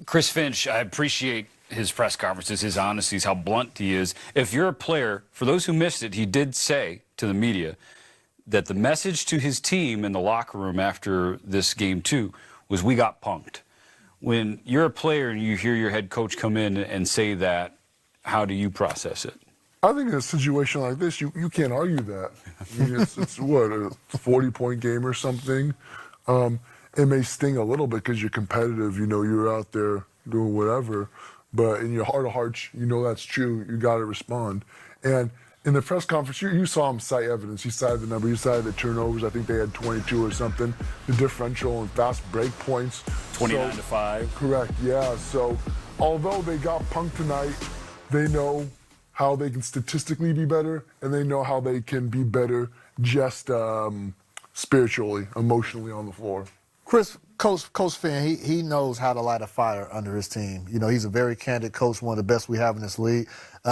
Chris Finch, I appreciate his press conferences, his honesties, how blunt he is. If you're a player, for those who missed it, he did say to the media that the message to his team in the locker room after this game 2 was, we got punked. When you're a player and you hear your head coach come in and say that, how do you process it? I think in a situation like this, you can't argue that. I mean, it's what, a 40-point game or something. It may sting a little bit because you're competitive. You know, you're out there doing whatever. But in your heart of hearts, you know that's true. You got to respond. And in the press conference, you saw him cite evidence. He cited the number. He cited the turnovers. I think they had 22 or something. The differential and fast break points. 29-5. Correct, yeah. So although they got punked tonight, they know how they can statistically be better, and they know how they can be better just spiritually, emotionally on the floor. Chris, Coach Finn, he knows how to light a fire under his team. You know, he's a very candid coach, one of the best we have in this league.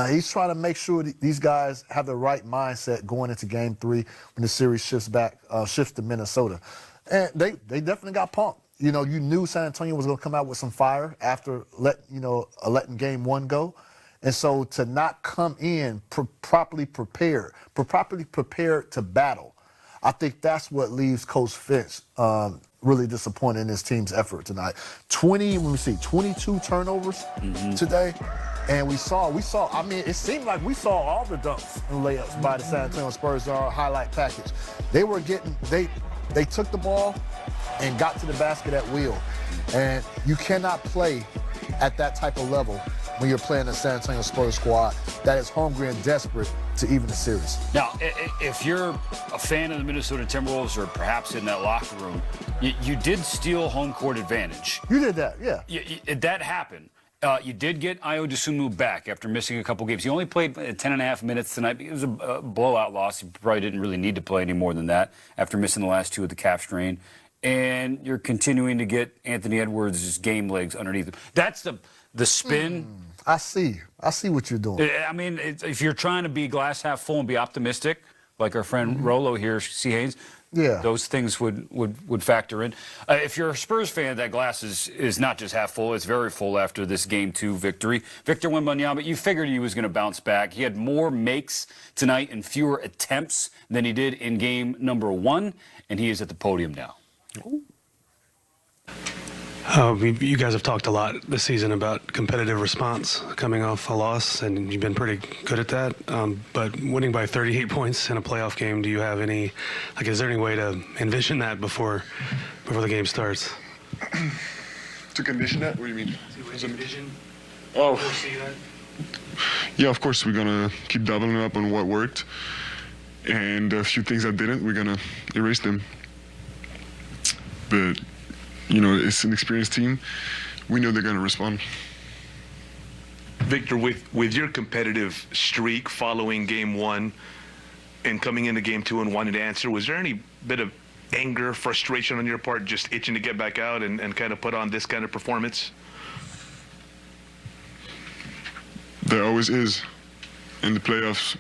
He's trying to make sure that these guys have the right mindset going into Game 3 when the series shifts to Minnesota. And they definitely got punked. You know, you knew San Antonio was going to come out with some fire after letting Game 1 go. And so to not come in properly prepared to battle, I think that's what leaves Coach Finch really disappointed in his team's effort tonight. 22 turnovers today. And we saw, I mean, it seemed like we saw all the dunks and layups by the San Antonio Spurs in our highlight package. They took the ball and got to the basket at will. And you cannot play at that type of level when you're playing the San Antonio Spurs squad that is hungry and desperate to even the series. Now, if you're a fan of the Minnesota Timberwolves or perhaps in that locker room, you did steal home court advantage. You did that, yeah. That happened. You did get Ayo Dosunmu back after missing a couple games. He only played 10.5 minutes tonight. It was a blowout loss. He probably didn't really need to play any more than that after missing the last 2 with the calf strain. And you're continuing to get Anthony Edwards' game legs underneath him. That's the spin. I see what you're doing. I mean, if you're trying to be glass half full and be optimistic, like our friend Rolo here, C. Haynes, those things would factor in. If you're a Spurs fan, that glass is not just half full, it's very full after this Game 2 victory. Victor Wembanyama, you figured he was going to bounce back. He had more makes tonight and fewer attempts than he did in game number 1, and he is at the podium now. You guys have talked a lot this season about competitive response coming off a loss, and you've been pretty good at that. But winning by 38 points in a playoff game, do you have any, is there any way to envision that before the game starts? To condition that? What do you mean? To envision? Oh. Foresee that? Yeah, of course, we're going to keep doubling up on what worked. And a few things that didn't, we're going to erase them. But, you know, it's an experienced team. We know they're going to respond. Victor, with your competitive streak following Game 1 and coming into Game 2 and wanting to answer, was there any bit of anger, frustration on your part, just itching to get back out and kind of put on this kind of performance? There always is. And the playoffs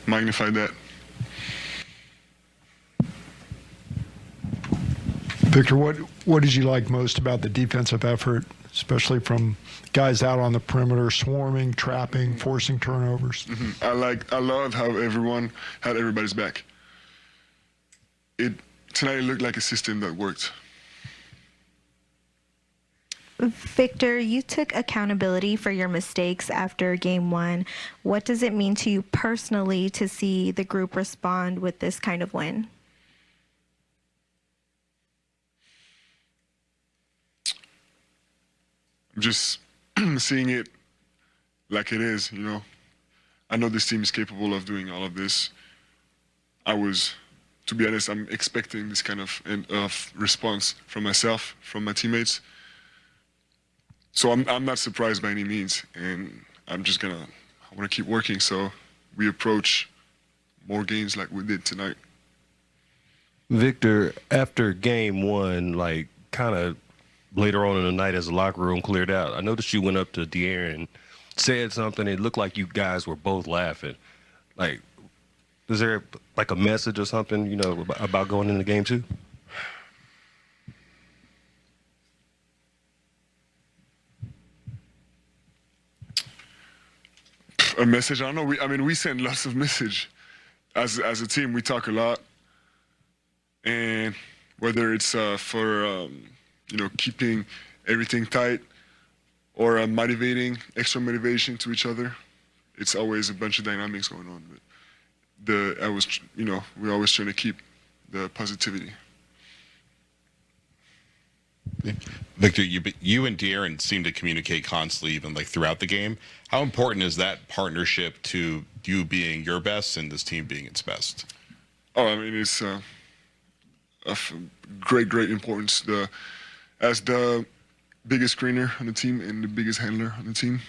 magnify that. Victor, what did you like most about the defensive effort, especially from guys out on the perimeter, swarming, trapping, forcing turnovers? I love how everyone had everybody's back. Tonight it looked like a system that worked. Victor, you took accountability for your mistakes after Game 1. What does it mean to you personally to see the group respond with this kind of win? Just seeing it like it is, you know. I know this team is capable of doing all of this. To be honest, I'm expecting this kind of response from myself, from my teammates. So I'm not surprised by any means, and I want to keep working so we approach more games like we did tonight. Victor, after Game 1, kind of later on in the night as the locker room cleared out, I noticed you went up to De'Aaron and said something. It looked like you guys were both laughing. Is there a message or something, about going into Game 2? A message? I don't know. We send lots of message. As a team, we talk a lot. And whether it's for, keeping everything tight or extra motivation to each other, it's always a bunch of dynamics going on. But we're always trying to keep the positivity. Victor, you and De'Aaron seem to communicate constantly, even like throughout the game. How important is that partnership to you being your best and this team being its best? Oh, it's of great importance. As the biggest screener on the team and the biggest handler on the team,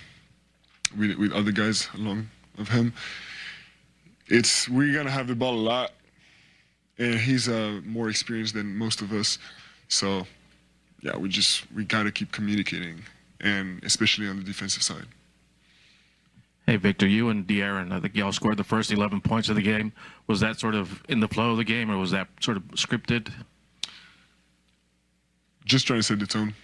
with other guys along of him, we're gonna have the ball a lot, and he's more experienced than most of us, so. Yeah, we gotta keep communicating, and especially on the defensive side. Hey, Victor, you and De'Aaron, I think y'all scored the first 11 points of the game. Was that sort of in the flow of the game, or was that sort of scripted? Just trying to set the tone.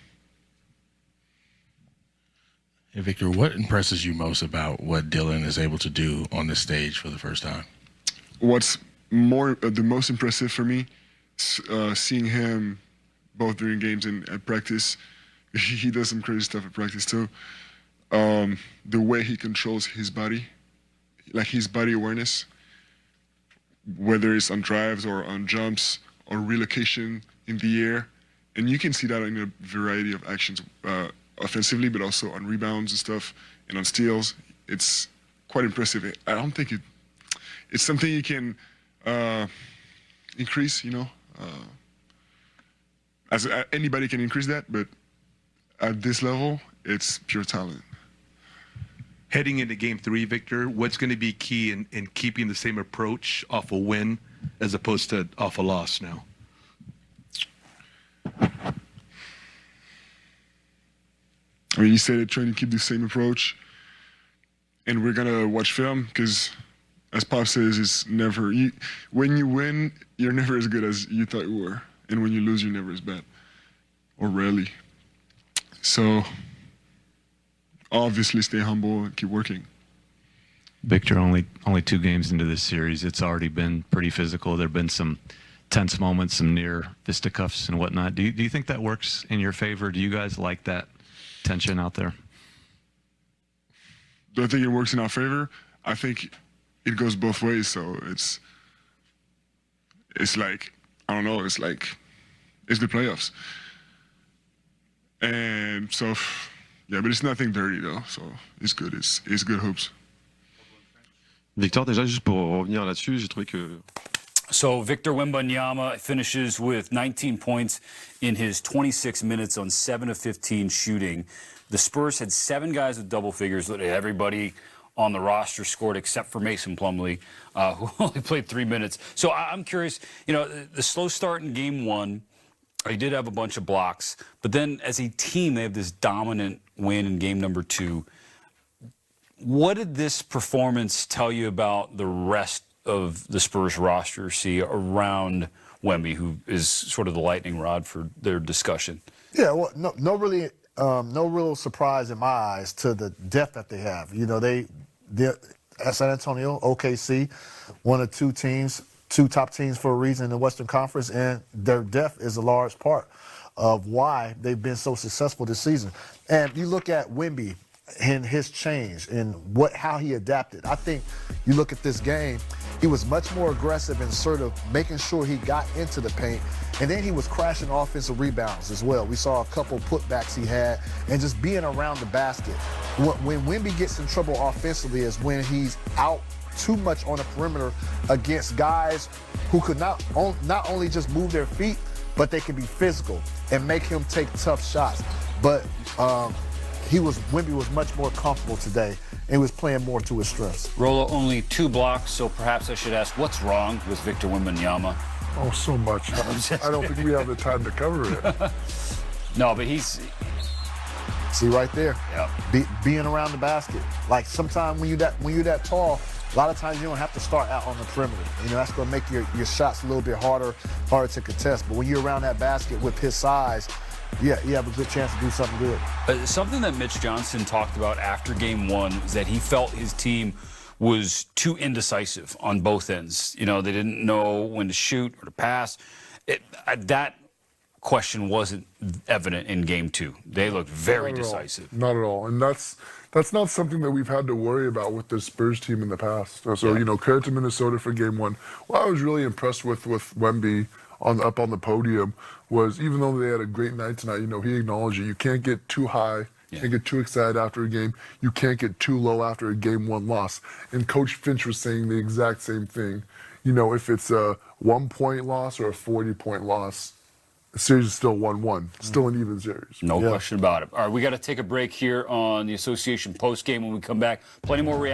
Hey, Victor, what impresses you most about what Dylan is able to do on this stage for the first time? What's the most impressive for me, seeing him both during games and at practice. He does some crazy stuff at practice too. The way he controls his body, like his body awareness, whether it's on drives or on jumps or relocation in the air. And you can see that in a variety of actions, offensively, but also on rebounds and stuff, and on steals. It's quite impressive. I don't think it's something you can increase, as anybody can increase that, but at this level, it's pure talent. Heading into Game 3, Victor, what's going to be key in keeping the same approach off a win as opposed to off a loss now? You said it, trying to keep the same approach, and we're gonna watch film because, as Pop says, it's never when you win, you're never as good as you thought you were. And when you lose, you're never as bad, or rarely. So, obviously, stay humble and keep working. Victor, only 2 games into this series, it's already been pretty physical. There have been some tense moments, some near fisticuffs and whatnot. Do you think that works in your favor? Do you guys like that tension out there? Do I think it works in our favor? I think it goes both ways. So it's like, I don't know, it's the playoffs. And so, yeah, but it's nothing dirty though, so it's good. It's good hopes. Victor, déjà juste pour revenir là-dessus, j'ai trouvé que. So Victor Wembanyama finishes with 19 points in his 26 minutes on 7 of 15 shooting. The Spurs had 7 guys with double figures. Everybody on the roster scored except for Mason Plumlee, who only played 3 minutes. So I'm curious, the slow start in Game 1, he did have a bunch of blocks, but then as a team, they have this dominant win in Game number 2. What did this performance tell you about the rest of the Spurs roster, around Wemby, who is sort of the lightning rod for their discussion? Yeah, well, no real surprise in my eyes to the depth that they have. They're at San Antonio, OKC, one of 2 teams, 2 top teams for a reason in the Western Conference, and their depth is a large part of why they've been so successful this season. And you look at Wemby and his change and how he adapted. I think you look at this game, he was much more aggressive and sort of making sure he got into the paint, and then he was crashing offensive rebounds as well. We saw a couple putbacks he had, and just being around the basket. When Wemby gets in trouble offensively is when he's out too much on the perimeter against guys who could not only just move their feet, but they can be physical and make him take tough shots. But Wemby was much more comfortable today, and he was playing more to his strengths. Rolo, only 2 blocks, so perhaps I should ask, what's wrong with Victor Wembanyama? Oh, so much. I don't think we have the time to cover it. No, but he's... See right there, yeah. Being around the basket. Like sometimes when you're that tall, a lot of times you don't have to start out on the perimeter. That's going to make your shots a little bit harder to contest. But when you're around that basket with his size, you have a good chance to do something good. Something that Mitch Johnson talked about after Game 1 is that he felt his team was too indecisive on both ends. You know, they didn't know when to shoot or to pass. That question wasn't evident in Game 2. They looked very decisive. Not at all. And that's not something that we've had to worry about with the Spurs team in the past. So, you know, credit to Minnesota for Game 1. Well, I was really impressed with Wemby up on the podium was, even though they had a great night tonight, you know, he acknowledged it. You can't get too high. You can't get too excited after a game. You can't get too low after a Game 1 loss. And Coach Finch was saying the exact same thing. You know, if it's a 1-point loss or a 40-point loss, the series is still 1-1, still an even series. No question about it. All right, we got to take a break here on the Association postgame. When we come back, plenty more reaction.